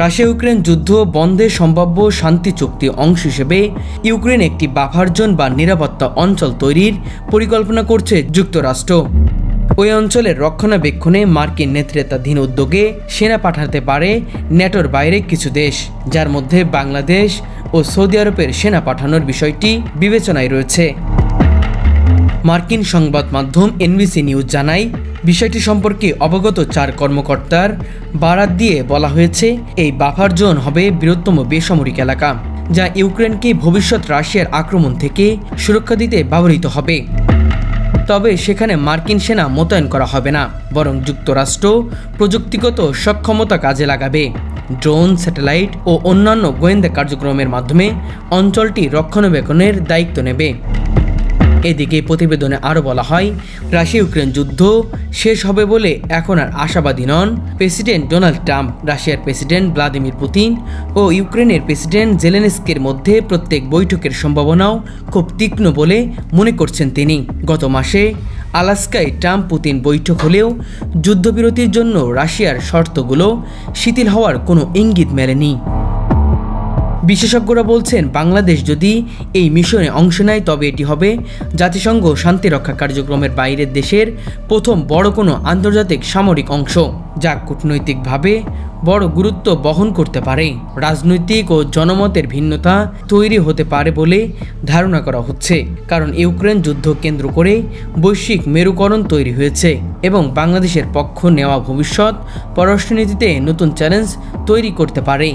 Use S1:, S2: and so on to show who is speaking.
S1: Russia Ukraine যুদ্ধ বন্ধের সম্ভাব্য শান্তি চুক্তি অংশ হিসেবে ইউক্রেন একটি বাফার জোন বা নিরাপত্তা অঞ্চল তৈরির পরিকল্পনা করছে যুক্তরাষ্ট্র। ওই অঞ্চলের রক্ষণাবেক্ষণে মার্কিন নেতৃত্বাধীন উদ্যোগে সেনা পাঠাতে পারে ন্যাটোর বাইরে কিছু দেশ, যার মধ্যে বাংলাদেশ ও সৌদি আরবের সেনা পাঠানোর বিষয়টি বিবেচনায় রয়েছে। মার্কিন সংবাদ মাধ্যম এনবিসি নিউজ জানায়, বিষয়টি সম্পর্কে অবগত 4 কর্মকর্তার বরাত দিয়ে বলা হয়েছে, এই বাফার জোন হবে বৃহত্তম বেসামরিক এলাকা, যা ইউক্রেনকে ভবিষ্যৎ রাশিয়ার আক্রমণ থেকে সুরক্ষা দিতে ব্যবহৃত হবে। তবে সেখানে মার্কিন সেনা মোতায়েন করা হবে না, বরং যুক্তরাষ্ট্র প্রযুক্তিগত সক্ষমতা কাজে লাগাবে। ড্রোন, স্যাটেলাইট ও অন্যান্য গোয়েন্দা কার্যক্রমের মাধ্যমে অঞ্চলটি রক্ষণাবেক্ষণের দায়িত্ব নেবে। এদিকে প্রতিবেদনে আরও বলা হয়, রাশিয়া ইউক্রেন যুদ্ধ শেষ হবে বলে এখন আর আশাবাদী নন প্রেসিডেন্ট ডোনাল্ড ট্রাম্প। রাশিয়ার প্রেসিডেন্ট ভ্লাদিমির পুতিন ও ইউক্রেনের প্রেসিডেন্ট জেলেনস্কির মধ্যে প্রত্যেক বৈঠকের সম্ভাবনাও খুব তীক্ষ্ণ বলে মনে করছেন তিনি। গত মাসে আলাস্কায় ট্রাম্প পুতিন বৈঠক হলেও যুদ্ধবিরতির জন্য রাশিয়ার শর্তগুলো শিথিল হওয়ার কোনো ইঙ্গিত মেলেনি। বিশেষজ্ঞরা বলছেন, বাংলাদেশ যদি এই মিশনে অংশ নেয় তবে এটি হবে জাতিসংঘ শান্তিরক্ষা কার্যক্রমের বাইরের দেশের প্রথম বড় কোনো আন্তর্জাতিক সামরিক অংশ, যা কূটনৈতিকভাবে বড় গুরুত্ব বহন করতে পারে। রাজনৈতিক ও জনমতের ভিন্নতা তৈরি হতে পারে বলে ধারণা করা হচ্ছে, কারণ ইউক্রেন যুদ্ধ কেন্দ্র করে বৈশ্বিক মেরুকরণ তৈরি হয়েছে এবং বাংলাদেশের পক্ষ নেওয়া ভবিষ্যৎ পররাষ্ট্রনীতিতে নতুন চ্যালেঞ্জ তৈরি করতে পারে।